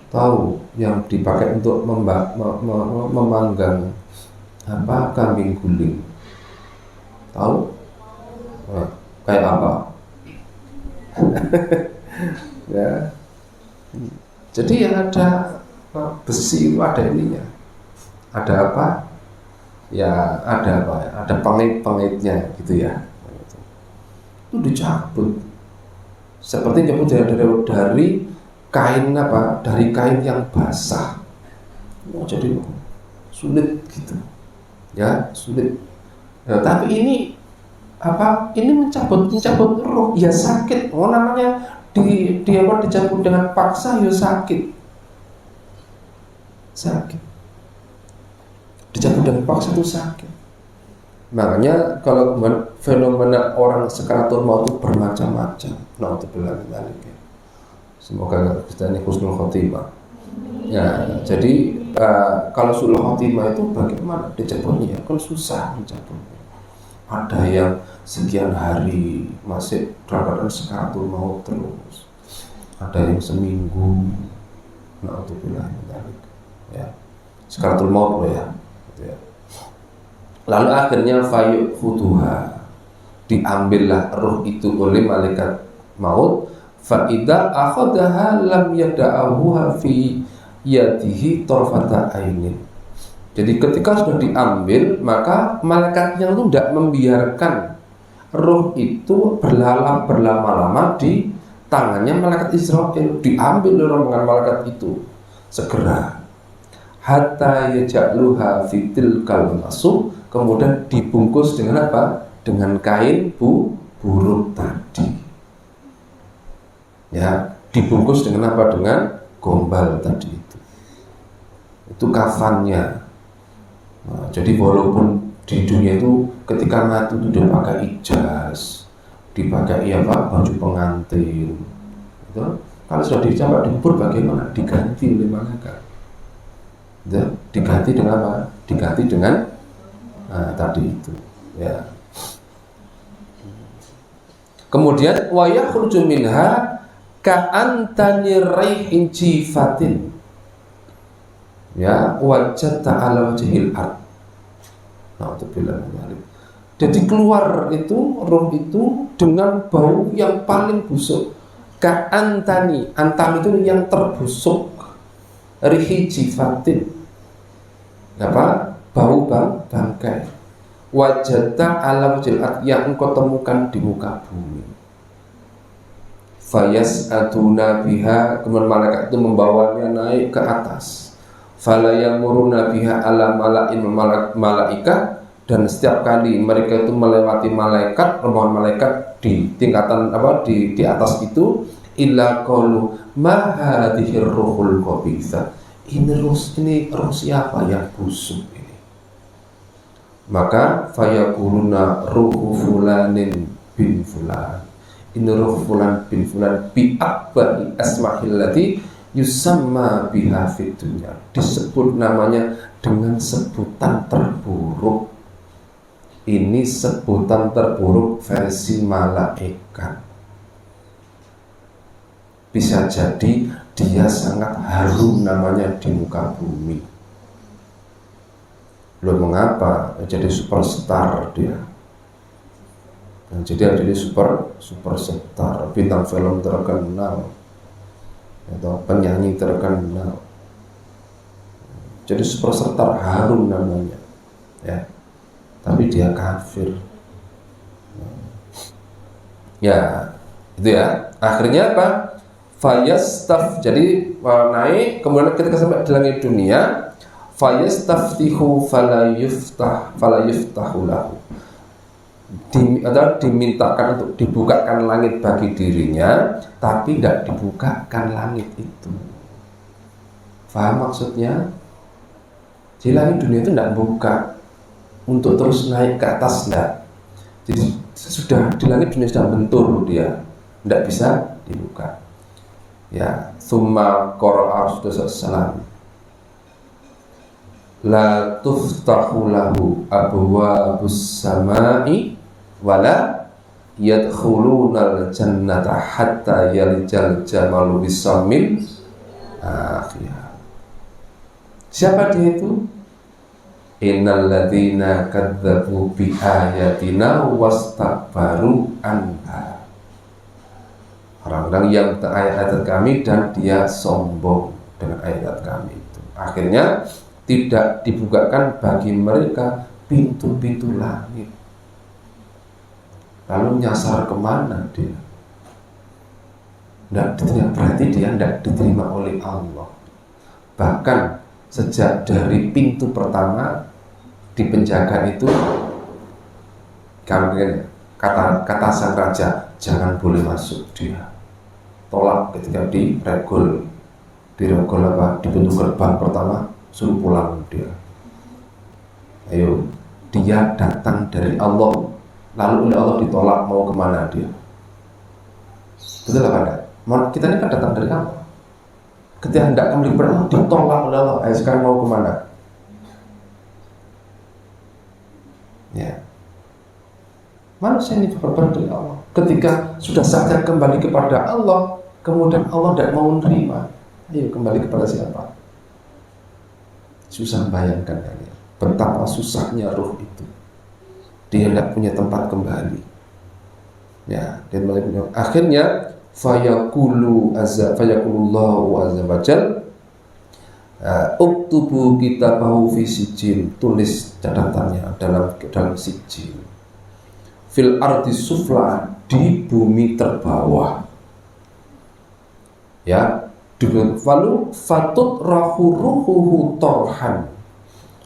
Tahu yang dipakai untuk memanggang apa? Kambing guling. Tahu? Nah, kayak apa? Ya. Jadi yang ada besi itu ada ininya. Ada apa? Ya ada apa? Ada pengait-pengaitnya gitu ya. Itu dicabut. Seperti nyebut dari kain apa? Dari kain yang basah. Jadi sulit gitu. Ya, sulit. Nah, tapi ini apa? Ini mencabut roh, ya sakit. Oh namanya dicabut dengan paksa, ya sakit. Dicabut dengan paksa itu sakit. Makanya kalau fenomena orang sakaratul maut itu bermacam-macam. Naudzubillah min dzalik. Semoga kita ini husnul khotimah. Ya, jadi kalau sulul khotimah itu bagaimana dicabutnya? Kan susah mencabutnya. Ada yang sekian hari masih dalam keadaan sakaratul maut terus. Ada yang seminggu. Naudzubillah min dzalik. Ya. Sakaratul maut loh ya. Ya. Lalu akhirnya fayu'khuduha, diambillah roh itu oleh malaikat maut, fa idza akhadaha lam yada'ahuha fi yadihi tarfata ainin. Jadi ketika sudah diambil, maka malaikatnya itu tidak membiarkan roh itu berlama-lama di tangannya malaikat Israfil. Diambil rombongan malaikat itu segera, hatta yaj'aluha fitil kalmasuk, kemudian dibungkus dengan apa? Dengan kain buruk tadi. Ya, dibungkus dengan apa? Dengan gombal tadi itu. Itu kafannya. Nah, jadi walaupun di dunia itu ketika mati itu dipakai ijaz, dipakai apa? Baju pengantin. Itu kalau sudah dicabak dikubur bagaimana? Diganti oleh malaikat. Ya, diganti dengan apa? Diganti dengan tadi itu. Ya. Kemudian wa yakhruju minha ka'antani raihin jifatin. Ya, wajata ala wajhil ard. Na'udzubillah min dzalik. Jadi keluar itu roh itu dengan bau yang paling busuk. Ka'antani, antam itu yang terbusuk. Rihi jifatin. Apa? Bau bangkai. Wajata ala wajhil ard, yang engkau temukan di muka bumi. Fayas'atuna biha, kemudian malaikat itu membawanya naik ke atas. Fala yamuruna biha ala mala'in malaikat, dan setiap kali mereka itu melewati malaikat, rombongan malaikat di tingkatan apa di atas itu, illa qalu ma hadhihi ruhul khabitha, ini roh siapa yang busuk ini? Maka fayaquluna ruhu fulanin bin fulan, ini roh fulan bin fulan bi akbari asma'illati yusamma biha fid dunya, disebut namanya dengan sebutan terburuk. Ini sebutan terburuk versi malaikat. Bisa jadi dia sangat harum namanya di muka bumi. Loh, mengapa? Jadi superstar dia. Dan jadi superstar, bintang film terkenal atau penyanyi terkenal. Jadi superstar harum namanya, ya. Tapi dia kafir. Ya, itu ya. Akhirnya apa? Fayastaf. Jadi naik, kemudian ketika sampai di langit dunia, fayastaftihu fala yuftahu lahu. Dimintakan untuk dibukakan langit bagi dirinya, tapi tidak dibukakan langit itu. Faham maksudnya? Di langit dunia itu tidak buka untuk terus naik ke atas, tidak. Jadi sudah di langit dunia sudah bentur dia, tidak bisa dibuka. Ya, summa qara'a Rasulullah sallallahu, la tuftahu lahu abwabus samai wala yadkhulunal jannata hatta yalijal jamalu bisamil akhirah. Siapa dia itu? Innal ladzina kadzdzabu bi ayatina wastakbaru anha. Orang-orang yang ayat-ayat kami dan dia sombong dengan ayat kami itu. Akhirnya tidak dibukakan bagi mereka pintu-pintu langit. Lalu nyasar kemana dia? Tidak diterima, berarti dia tidak diterima oleh Allah. Bahkan sejak dari pintu pertama di penjaga itu, kata sang raja, jangan boleh masuk dia. Tolak ketika diregol apa? Di pintu gerbang pertama, suruh pulang dia. Ayo, dia datang dari Allah, lalu oleh Allah ditolak, mau kemana dia? Betul apa enggak? Kita ini kan datang dari Allah. Ketika hendak kembali kepada Allah, ditolak oleh Allah. Ayo sekarang mau kemana? Ya, manusia ini berbuat dari Allah. Ketika sudah saatnya kembali kepada Allah, kemudian Allah tidak mau menerima. Ayo kembali kepada siapa? Susah bayangkan kalian betapa susahnya roh itu. Dia tidak punya tempat kembali. Ya, akhirnya fayakulullahu azza wajal uktubu kitabahu fi sijil, tulis catatannya dalam sijil, fil ardi sufla, di bumi terbawah. Ya, lalu fatut rahuruhu torhan,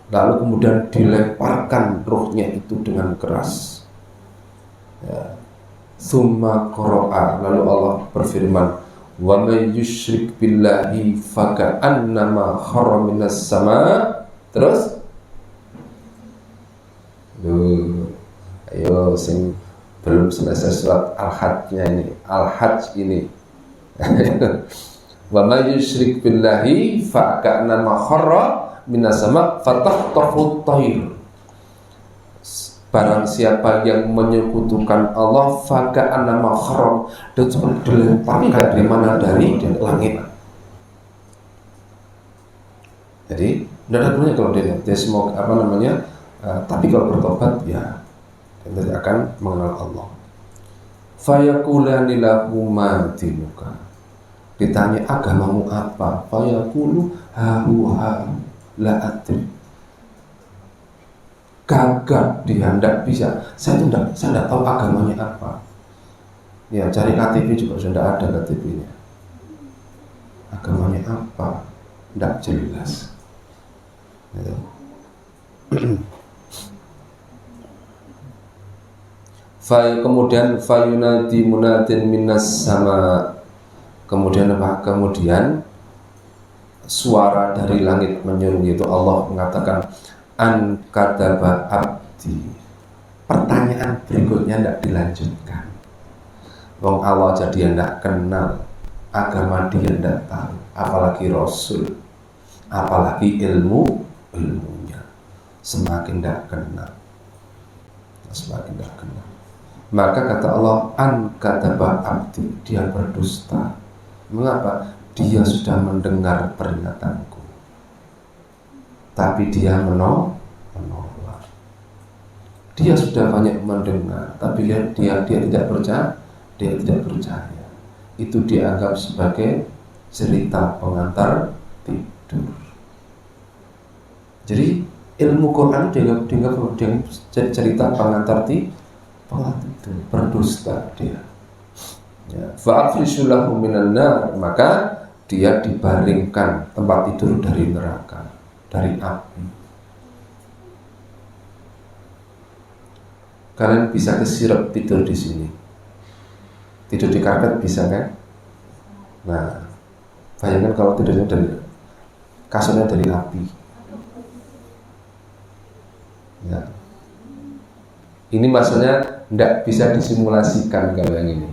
lalu kemudian dilemparkan ruhnya itu dengan keras. Ya. Summa qara'a, lalu Allah berfirman, wa may yusyrik billahi faka'annama khara minas sama. Terus ayo sing belum selesai surat Al-Hajj ini wa may yusyrik billahi faka'annama khara minas sama fatahtafu tayr. Barang siapa yang menyekutukan Allah, faka'annama khara, dan seperti dilemparkan dari mana, dari langit. Jadi tidak ada gunanya kalau dia semua tapi kalau bertobat ya dia akan mengenal Allah. Fayaqulani lahu ma dinuka, ditanya agamamu apa, fayaqulu ha la adri. Gagap dia, tidak bisa. Saya tidak tahu agamanya apa. Ya, cari KTP juga sudah ada KTP-nya. Agamanya apa? Tidak jelas. Ya. Kemudian fayunadi munadin minas sama. Kemudian apa? Kemudian suara dari langit menyeru, itu Allah mengatakan, an kadaba abdi. Pertanyaan berikutnya tidak dilanjutkan. Wong Allah jadi tidak kenal, agama dia tidak tahu, apalagi Rasul, apalagi ilmunya. Semakin tidak kenal. Maka kata Allah, an kadaba abdi, dia berdusta. Mengapa? Dia sudah mendengar peringatanku, tapi dia menolak. Dia sudah banyak mendengar, tapi dia tidak percaya. Itu dianggap sebagai cerita pengantar tidur. Jadi ilmu Quran dianggap cerita pengantar tidur, berdusta dia. Ya, fa'afrishulahu minan nar, maka dia dibaringkan tempat tidur dari neraka, dari api. Kalian bisa kesirep tidur di sini, tidur di karpet bisa kan? Nah, bayangkan kalau tidurnya dari kasurnya dari api. Ya. Ini maksudnya tidak bisa disimulasikan kalau yang ini.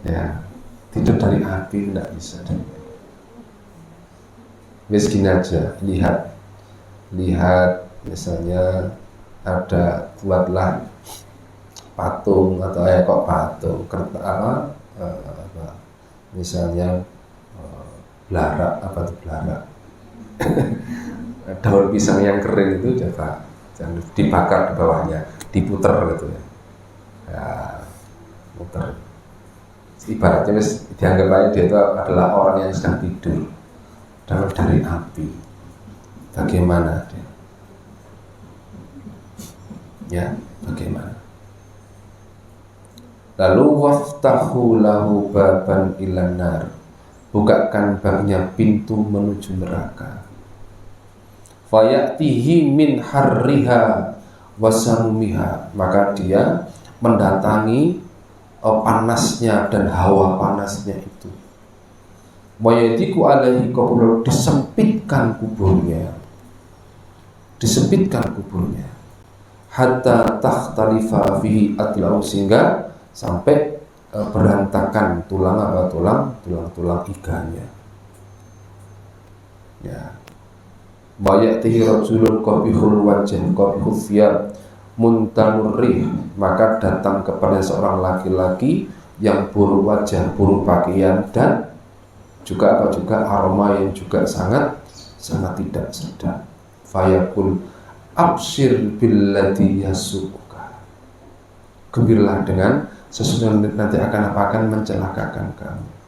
Ya, tidur dari api tidak bisa. Miskin aja, lihat misalnya ada, buatlah patung atau patung misalnya belarak, belarak daun pisang yang kering itu jangan dibakar di bawahnya, diputer gitu ya, puter. Ibaratnya dianggap aja dia itu adalah orang yang sedang tidur dari api. Bagaimana dia? Ya, bagaimana? Lalu waftahu lahu baban ilan nar, bukakan babnya pintu menuju neraka. Fayatihi min harriha wasamumiha, maka dia mendatangi panasnya dan hawa panasnya itu. Wayadiku alaihi qabru, disempitkan kuburnya, hatta takhtalifa fihi atlau, sehingga sampai berantakan tulang iganya. Ya. Bayatihi rajulun qabihul wajh qabihul thiyab muntamurrih, maka datang kepada seorang laki-laki yang buruk wajah, buruk pakaian, dan juga aroma yang juga sangat tidak sedap. Fayaqul abshir billadhi yasuka, gembiralah dengan sesuatu yang nanti akan mencelakakan kamu.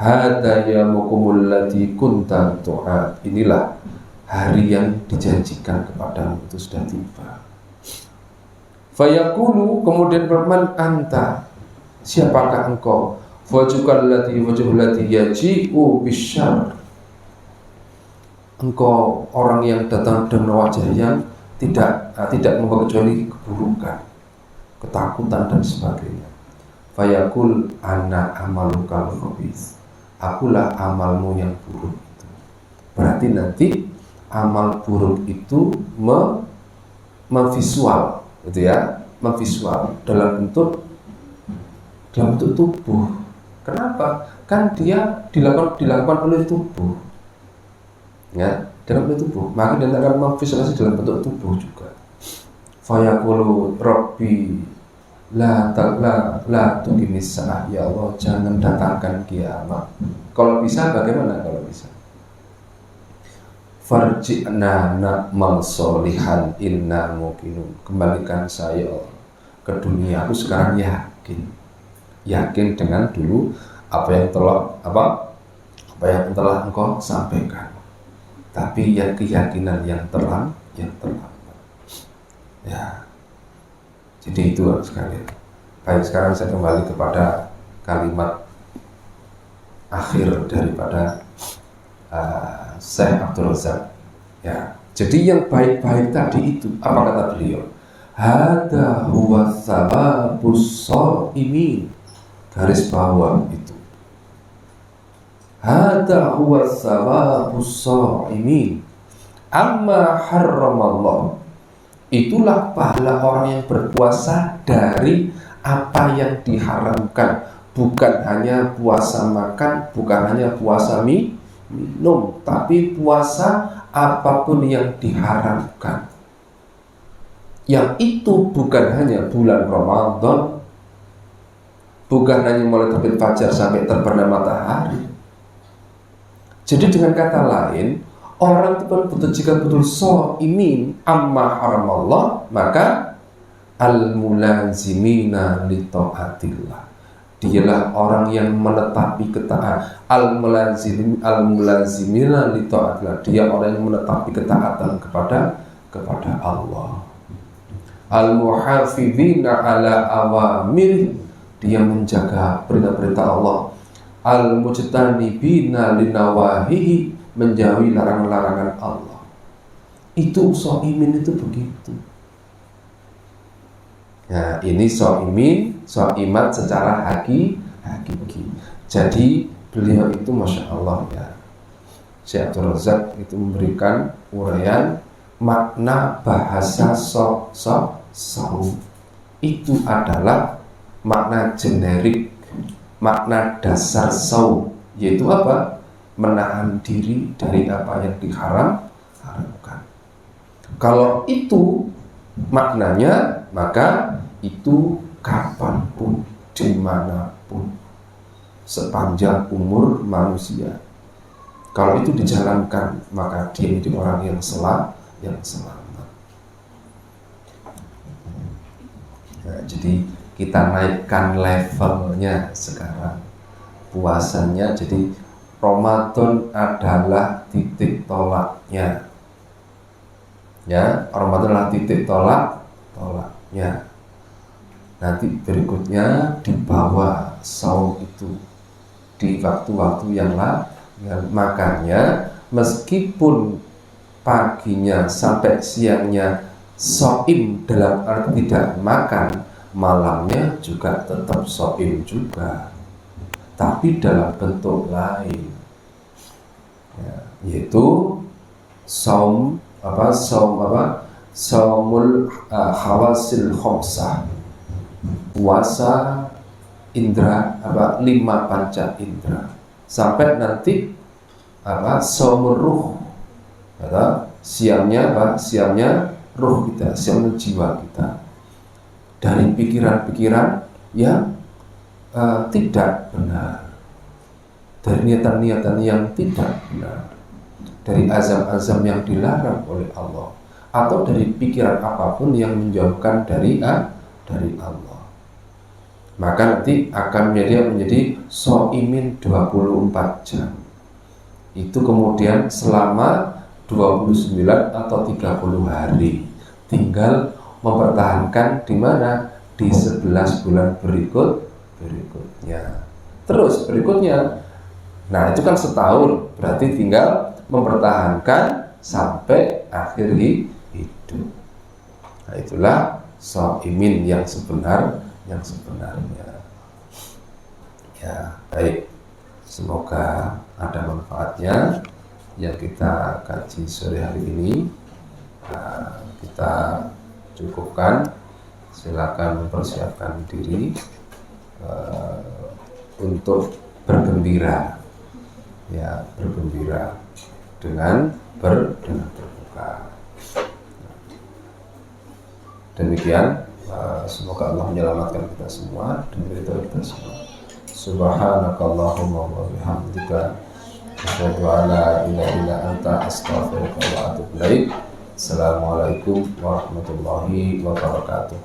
Hadza yaumukumul ladzi kunta tu'ad. Inilah hari yang dijanjikan kepadamu itu sudah tiba. Fayaqulu, kemudian berman anta, siapakah engkau? Wajhukal ladzi yaji'u bisyarr. Engkau orang yang datang dengan wajah yang tidak membawa kecuali keburukan, ketakutan dan sebagainya. Fayaqul ana amalukal khabith. Akulah amalmu yang buruk itu. Berarti nanti amal buruk itu memvisual, gitu ya, memvisual dalam bentuk tubuh. Kenapa? Kan dia dilakukan oleh tubuh, ya, dalam bentuk tubuh. Maka dia akan memvisualisasi dalam bentuk tubuh juga. Fayaqulu Rabbi la tuqimis sa'ah, ya Allah jangan datangkan kiamat. Kalau bisa bagaimana kalau bisa? Farji'na na'mal sholihan inna muqinun. Kembalikan saya ke dunia. Aku sekarang yakin dengan dulu apa yang telah engkau sampaikan. Tapi yang keyakinan yang terlambat. Ya. Jadi itu sekalian. Baik, sekarang saya kembali kepada kalimat akhir daripada Syekh Abdul Razak. Ya. Jadi yang baik-baik tadi itu apa kata beliau? Hadza huwa tsawabus shaimin. Garis bawah itu. Hadza huwa tsawabus shaimin. Amma harramallah. Itulah pahala orang yang berpuasa dari apa yang diharamkan. Bukan hanya puasa makan, bukan hanya puasa minum, tapi puasa apapun yang diharamkan. Yang itu bukan hanya bulan Ramadan, bukan hanya mulai terbit fajar sampai terbenam matahari. Jadi dengan kata lain, orang itu betul jika betul shaimin amma haramallah, maka al-mulazimina li taatillah. Dialah orang yang menetapi ketaatan. Al-mulazimina li taatillah. Dia orang yang menetapi ketaatan kepada Allah. Al-muhafizina ala awamir. Dia menjaga perintah-perintah Allah. Al-mujtanibina li nawahihi. Menjauhi larangan-larangan Allah. Itu shaimin itu begitu. Nah, ini shaimat secara hakiki. Jadi beliau itu masya Allah ya, Syekh Abdul Razak itu memberikan uraian makna bahasa saum. Itu adalah makna generik, makna dasar saum, yaitu apa? Menahan diri dari apa yang diharamkan. Kalau itu maknanya, maka itu kapanpun, dimanapun, sepanjang umur manusia. Kalau itu dijalankan, maka dia menjadi orang yang selamat. Nah, jadi kita naikkan levelnya sekarang. Puasanya jadi Ramadan adalah titik tolaknya. Ya, Ramadan adalah titik tolaknya. Nanti berikutnya di bawah saum itu di waktu-waktu yang lain. Makanya meskipun paginya sampai siangnya shaim dalam arti tidak makan, malamnya juga tetap shaim juga, tapi dalam bentuk lain, ya, yaitu saumul hawasil khamsah, puasa indra 5 panca indra, sampai nanti saumur ruh, siamnya ruh kita, siamnya jiwa kita dari pikiran-pikiran yang tidak benar, dari niatan-niatan yang tidak benar, dari azam-azam yang dilarang oleh Allah, atau dari pikiran apapun yang menjauhkan dari Allah. maka nanti akan menjadi shaimin 24 jam. Itu kemudian selama 29 atau 30 hari. Tinggal mempertahankan di mana? Di 11 bulan berikutnya. Terus berikutnya, nah itu kan setahun, berarti tinggal mempertahankan sampai akhir hidup. Nah itulah shaimin yang sebenarnya. Ya, baik. Semoga ada manfaatnya yang kita kaji sore hari ini. Nah, kita cukupkan. Silakan mempersiapkan diri untuk bergembira, ya bergembira dengan berbuka. Demikian, semoga Allah menyelamatkan kita semua dan meridhoi kita semua. Subhanakallahumma wa bihamdika asyhadu an la ilaha illa anta astaghfiruka wa atubu ilaik. Assalamualaikum warahmatullahi wabarakatuh.